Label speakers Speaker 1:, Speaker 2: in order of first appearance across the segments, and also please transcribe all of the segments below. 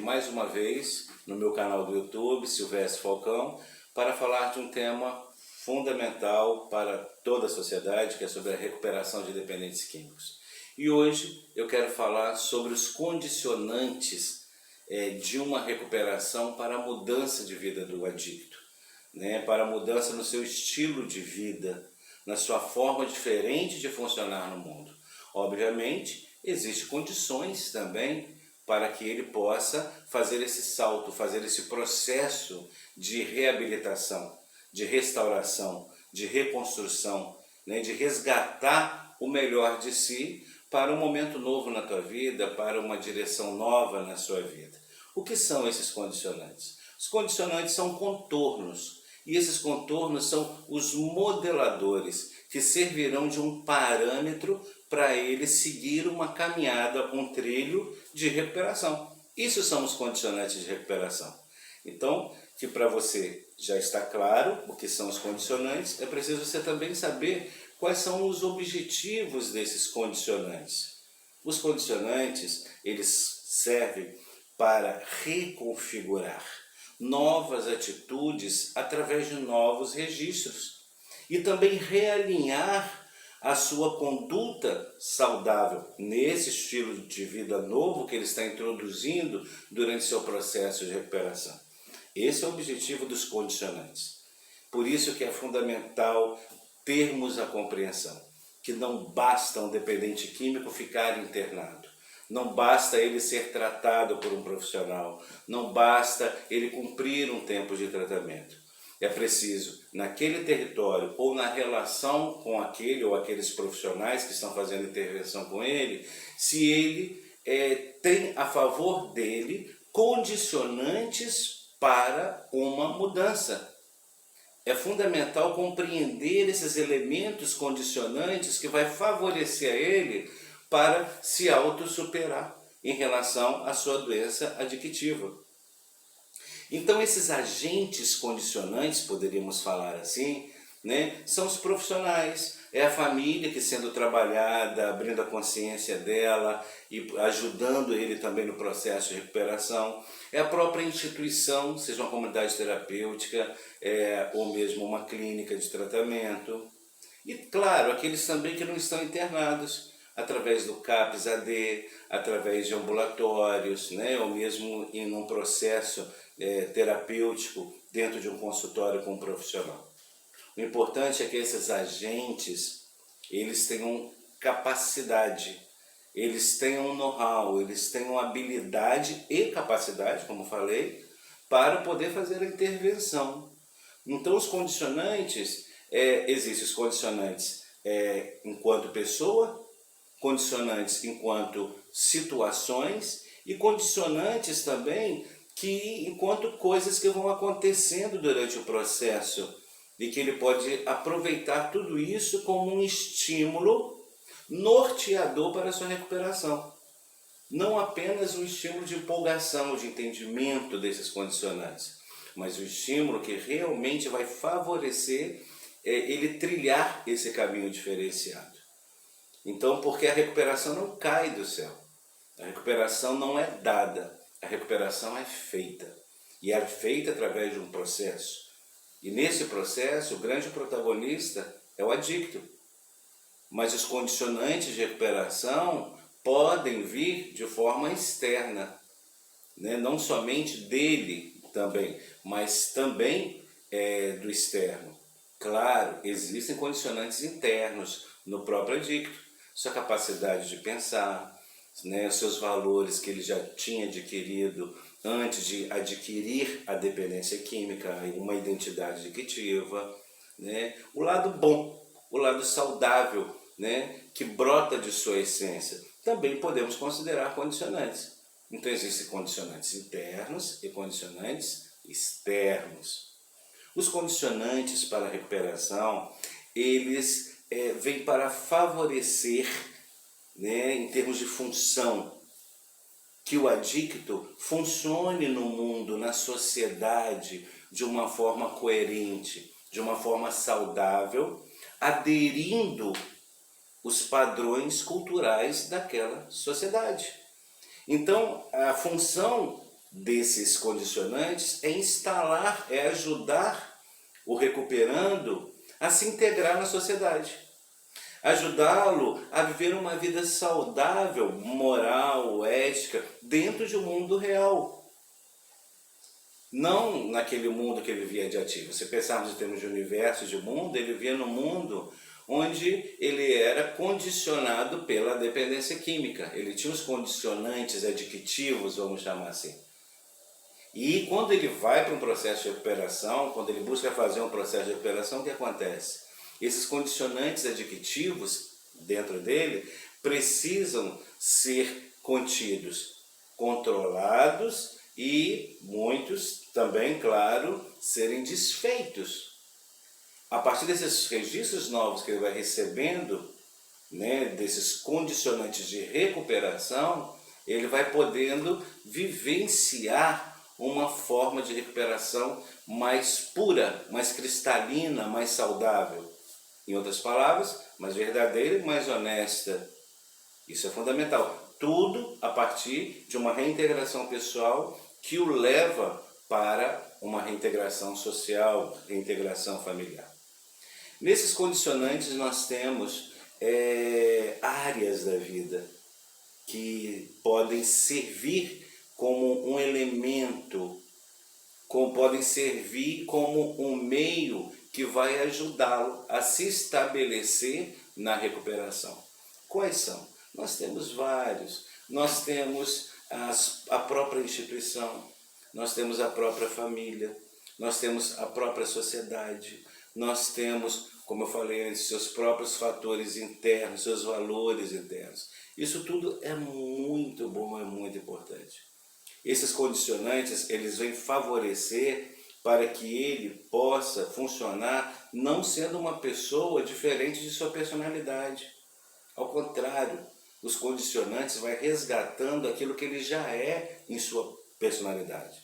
Speaker 1: mais uma vez no meu canal do YouTube, Silvestre Falcão, para falar de um tema fundamental para toda a sociedade, que é sobre a recuperação de dependentes químicos. E hoje eu quero falar sobre os condicionantes de uma recuperação para a mudança de vida do adicto, para a mudança no seu estilo de vida, na sua forma diferente de funcionar no mundo. Obviamente, existem condições também para que ele possa fazer esse salto, fazer esse processo de reabilitação, de restauração, de reconstrução, de resgatar o melhor de si para um momento novo na tua vida, para uma direção nova na sua vida. O que são esses condicionantes? Os condicionantes são contornos, e esses contornos são os modeladores que servirão de um parâmetro para ele seguir uma caminhada, um trilho de recuperação. Isso são os condicionantes de recuperação. Então, que para você já está claro o que são os condicionantes, é preciso você também saber quais são os objetivos desses condicionantes. Os condicionantes, eles servem para reconfigurar novas atitudes através de novos registros e também realinhar a sua conduta saudável nesse estilo de vida novo que ele está introduzindo durante seu processo de recuperação. Esse é o objetivo dos condicionantes. Por isso que é fundamental termos a compreensão que não basta um dependente químico ficar internado. Não basta ele ser tratado por um profissional, não basta ele cumprir um tempo de tratamento. É preciso, naquele território ou na relação com aquele ou aqueles profissionais que estão fazendo intervenção com ele, se ele tem a favor dele condicionantes para uma mudança. É fundamental compreender esses elementos condicionantes que vai favorecer a ele para se autossuperar em relação à sua doença adictiva. Então esses agentes condicionantes, poderíamos falar assim, são os profissionais, é a família que sendo trabalhada, abrindo a consciência dela e ajudando ele também no processo de recuperação, é a própria instituição, seja uma comunidade terapêutica ou mesmo uma clínica de tratamento. E claro, aqueles também que não estão internados, através do CAPS-AD, através de ambulatórios, ou mesmo em um processo terapêutico dentro de um consultório com um profissional. O importante é que esses agentes, eles tenham capacidade, eles tenham know-how, eles tenham habilidade e capacidade, como falei, para poder fazer a intervenção. Então os condicionantes, existem os condicionantes enquanto pessoa, condicionantes enquanto situações e condicionantes também enquanto coisas que vão acontecendo durante o processo e que ele pode aproveitar tudo isso como um estímulo norteador para a sua recuperação. Não apenas um estímulo de empolgação, de entendimento desses condicionantes, mas um estímulo que realmente vai favorecer ele trilhar esse caminho diferenciado. Então, porque a recuperação não cai do céu, a recuperação não é dada, a recuperação é feita, e é feita através de um processo. E nesse processo, o grande protagonista é o adicto. Mas os condicionantes de recuperação podem vir de forma externa, não somente dele também, mas também do externo. Claro, existem condicionantes internos no próprio adicto, sua capacidade de pensar, os seus valores que ele já tinha adquirido antes de adquirir a dependência química, uma identidade adictiva, o lado bom, o lado saudável, que brota de sua essência, também podemos considerar condicionantes. Então existem condicionantes internos e condicionantes externos. Os condicionantes para a recuperação, eles vêm para favorecer, em termos de função, que o adicto funcione no mundo, na sociedade, de uma forma coerente, de uma forma saudável, aderindo os padrões culturais daquela sociedade. Então, a função desses condicionantes é instalar, é ajudar o recuperando a se integrar na sociedade, ajudá-lo a viver uma vida saudável, moral, ética, dentro de um mundo real. Não naquele mundo que ele vivia de ativo. Se pensarmos em termos de universo, de mundo, ele vivia num mundo onde ele era condicionado pela dependência química. Ele tinha os condicionantes adictivos, vamos chamar assim. E quando ele vai para um processo de recuperação, quando ele busca fazer um processo de recuperação, o que acontece? Esses condicionantes adictivos dentro dele precisam ser contidos, controlados e muitos também, claro, serem desfeitos. A partir desses registros novos que ele vai recebendo, né, desses condicionantes de recuperação, ele vai podendo vivenciar uma forma de recuperação mais pura, mais cristalina, mais saudável. Em outras palavras, mais verdadeira e mais honesta. Isso é fundamental. Tudo a partir de uma reintegração pessoal que o leva para uma reintegração social, reintegração familiar. Nesses condicionantes nós temos áreas da vida que podem servir como um elemento, podem servir como um meio que vai ajudá-lo a se estabelecer na recuperação. Quais são? Nós temos vários. Nós temos a própria instituição, nós temos a própria família, nós temos a própria sociedade, nós temos, como eu falei antes, seus próprios fatores internos, seus valores internos. Isso tudo é muito bom, é muito importante. Esses condicionantes, eles vêm favorecer para que ele possa funcionar não sendo uma pessoa diferente de sua personalidade. Ao contrário, os condicionantes vai resgatando aquilo que ele já é em sua personalidade.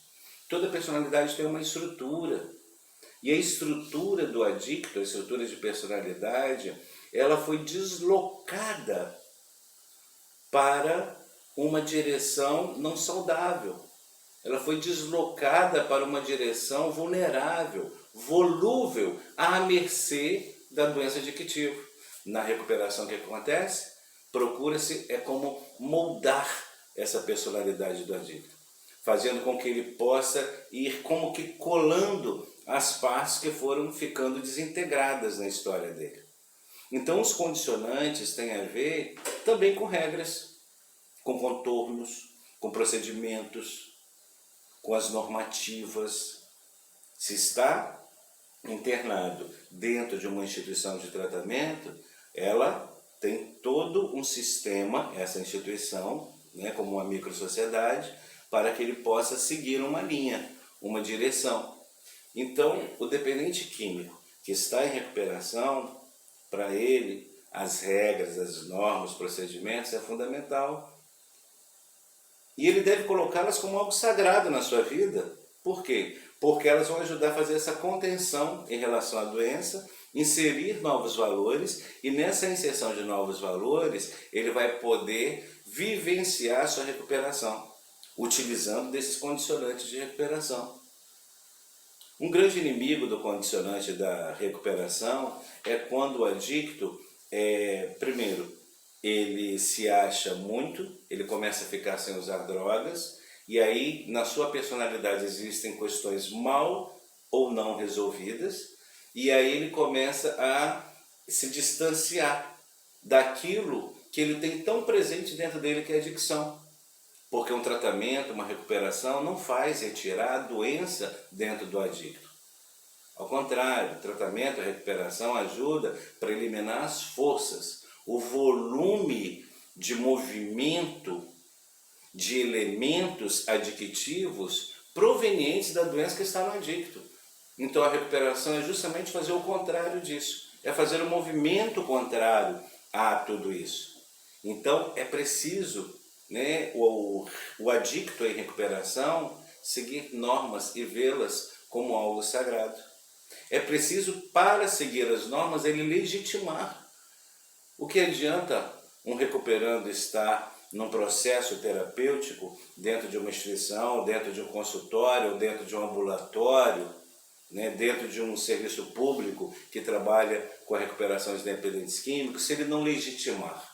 Speaker 1: Toda personalidade tem uma estrutura. E a estrutura do adicto, a estrutura de personalidade, ela foi deslocada para uma direção não saudável. Ela foi deslocada para uma direção vulnerável, volúvel, à mercê da doença adictiva. Na recuperação, o que acontece? Procura-se como moldar essa personalidade do adicto, fazendo com que ele possa ir como que colando as partes que foram ficando desintegradas na história dele. Então os condicionantes têm a ver também com regras, com contornos, com procedimentos, com as normativas. Se está internado dentro de uma instituição de tratamento, ela tem todo um sistema, essa instituição, né, como uma microsociedade, para que ele possa seguir uma linha, uma direção. Então, o dependente químico que está em recuperação, para ele, as regras, as normas, os procedimentos é fundamental. E ele deve colocá-las como algo sagrado na sua vida. Por quê? Porque elas vão ajudar a fazer essa contenção em relação à doença, inserir novos valores, e nessa inserção de novos valores, ele vai poder vivenciar a sua recuperação, utilizando desses condicionantes de recuperação. Um grande inimigo do condicionante da recuperação é quando o adicto, primeiro, ele se acha muito, ele começa a ficar sem usar drogas, e aí na sua personalidade existem questões mal ou não resolvidas, e aí ele começa a se distanciar daquilo que ele tem tão presente dentro dele, que é a adicção. Porque um tratamento, uma recuperação não faz retirar a doença dentro do adicto. Ao contrário, o tratamento, a recuperação ajuda para eliminar as forças, o volume de movimento de elementos adictivos provenientes da doença que está no adicto. Então a recuperação é justamente fazer o contrário disso, é fazer o movimento contrário a tudo isso. Então é preciso, né, o adicto em recuperação seguir normas e vê-las como algo sagrado. É preciso, para seguir as normas, ele legitimar. O que adianta um recuperando estar num processo terapêutico, dentro de uma instituição, dentro de um consultório, dentro de um ambulatório, né, dentro de um serviço público que trabalha com a recuperação de dependentes químicos, se ele não legitimar.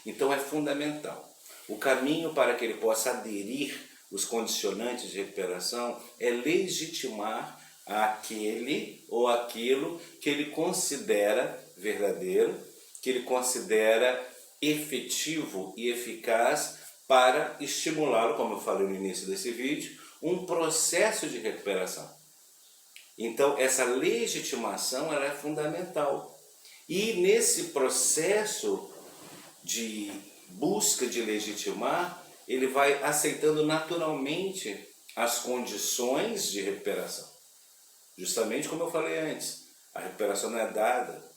Speaker 1: Então é fundamental. O caminho para que ele possa aderir os condicionantes de recuperação é legitimar aquele ou aquilo que ele considera verdadeiro, que ele considera efetivo e eficaz para estimulá-lo, como eu falei no início desse vídeo, um processo de recuperação. Então, essa legitimação ela é fundamental. E nesse processo de busca de legitimar, ele vai aceitando naturalmente as condições de recuperação. Justamente como eu falei antes, a recuperação não é dada,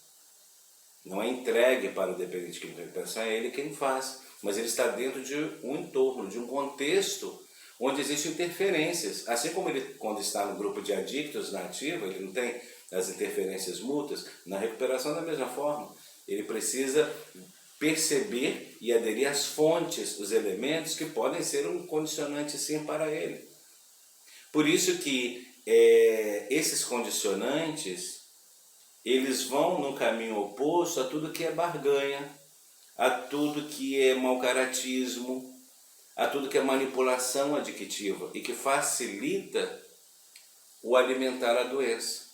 Speaker 1: não é entregue para o dependente químico. A recuperação é ele quem faz, mas ele está dentro de um entorno, de um contexto onde existem interferências. Assim como ele, quando está no grupo de adictos na ativa, ele não tem as interferências mútuas, na recuperação da mesma forma. Ele precisa perceber e aderir às fontes, os elementos que podem ser um condicionante sim para ele. Por isso que esses condicionantes, eles vão no caminho oposto a tudo que é barganha, a tudo que é mau caratismo, a tudo que é manipulação adictiva e que facilita o alimentar a doença.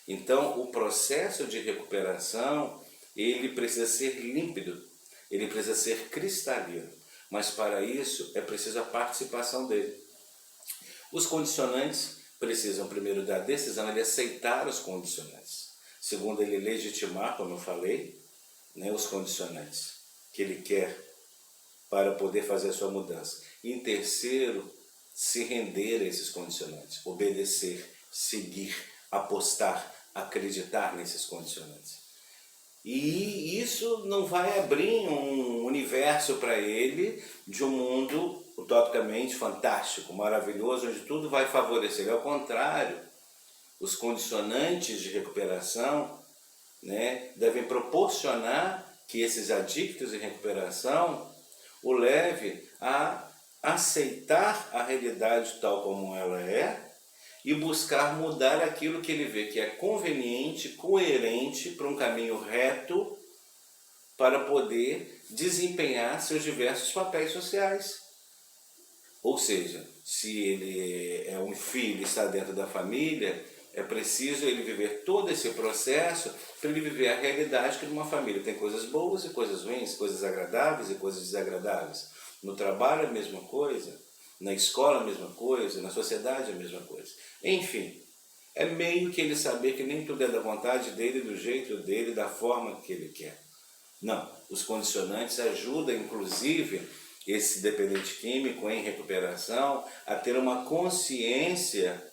Speaker 1: Então, o processo de recuperação, ele precisa ser límpido, ele precisa ser cristalino, mas para isso é preciso a participação dele. Os condicionantes precisam primeiro da decisão, ele aceitar os condicionantes. Segundo, ele legitimar, como eu falei, né, os condicionantes que ele quer para poder fazer a sua mudança. E em terceiro, se render a esses condicionantes, obedecer, seguir, apostar, acreditar nesses condicionantes. E isso não vai abrir um universo para ele de um mundo utopicamente fantástico, maravilhoso, onde tudo vai favorecer. Ao contrário, os condicionantes de recuperação, né, devem proporcionar que esses adictos em recuperação o leve a aceitar a realidade tal como ela é e buscar mudar aquilo que ele vê que é conveniente, coerente para um caminho reto para poder desempenhar seus diversos papéis sociais. Ou seja, se ele é um filho e está dentro da família, é preciso ele viver todo esse processo para ele viver a realidade que numa família tem coisas boas e coisas ruins, coisas agradáveis e coisas desagradáveis. No trabalho a mesma coisa, na escola a mesma coisa, na sociedade a mesma coisa. Enfim, é meio que ele saber que nem tudo é da vontade dele, do jeito dele, da forma que ele quer. Não, os condicionantes ajudam inclusive esse dependente químico em recuperação a ter uma consciência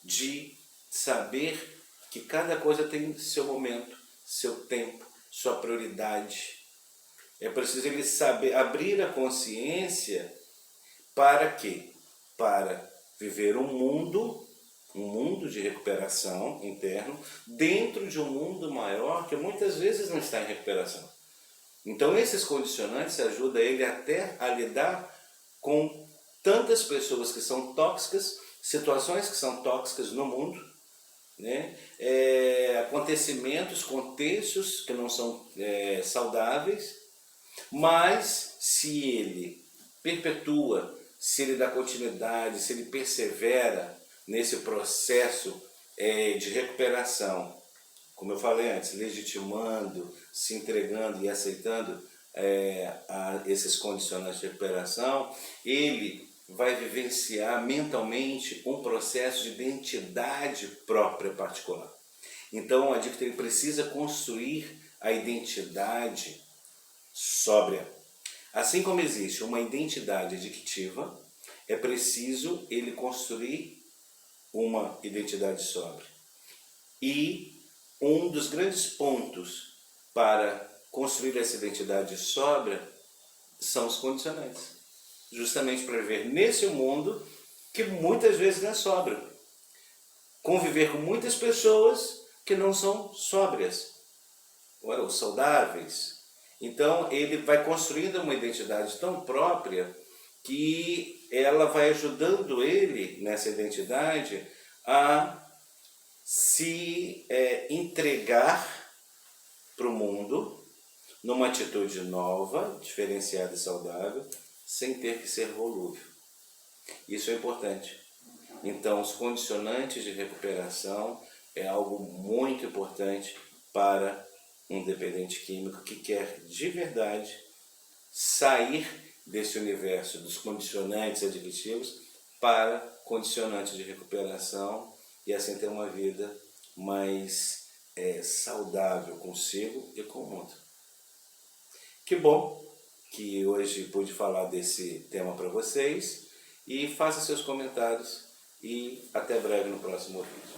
Speaker 1: de saber que cada coisa tem seu momento, seu tempo, sua prioridade. É preciso ele saber abrir a consciência para quê? Para viver um mundo de recuperação interno dentro de um mundo maior que muitas vezes não está em recuperação. Então esses condicionantes ajudam ele até a lidar com tantas pessoas que são tóxicas, situações que são tóxicas no mundo, né? Acontecimentos, contextos que não são saudáveis, mas se ele perpetua, se ele dá continuidade, se ele persevera nesse processo de recuperação, como eu falei antes, legitimando, se entregando e aceitando a esses condicionantes de recuperação, ele vai vivenciar mentalmente um processo de identidade própria particular. Então, o adicto ele precisa construir a identidade sóbria. Assim como existe uma identidade adictiva, é preciso ele construir uma identidade sóbria. E um dos grandes pontos para construir essa identidade sóbria são os condicionantes. Justamente para viver nesse mundo que muitas vezes não é sóbrio. Conviver com muitas pessoas que não são sóbrias ou saudáveis. Então ele vai construindo uma identidade tão própria que ela vai ajudando ele nessa identidade a se entregar para o mundo numa atitude nova, diferenciada e saudável, sem ter que ser volúvel. Isso é importante. Então, os condicionantes de recuperação é algo muito importante para um dependente químico que quer de verdade sair desse universo dos condicionantes aditivos para condicionantes de recuperação e assim ter uma vida mais saudável consigo e com o mundo. Que bom que hoje pude falar desse tema para vocês e faça seus comentários e até breve no próximo vídeo.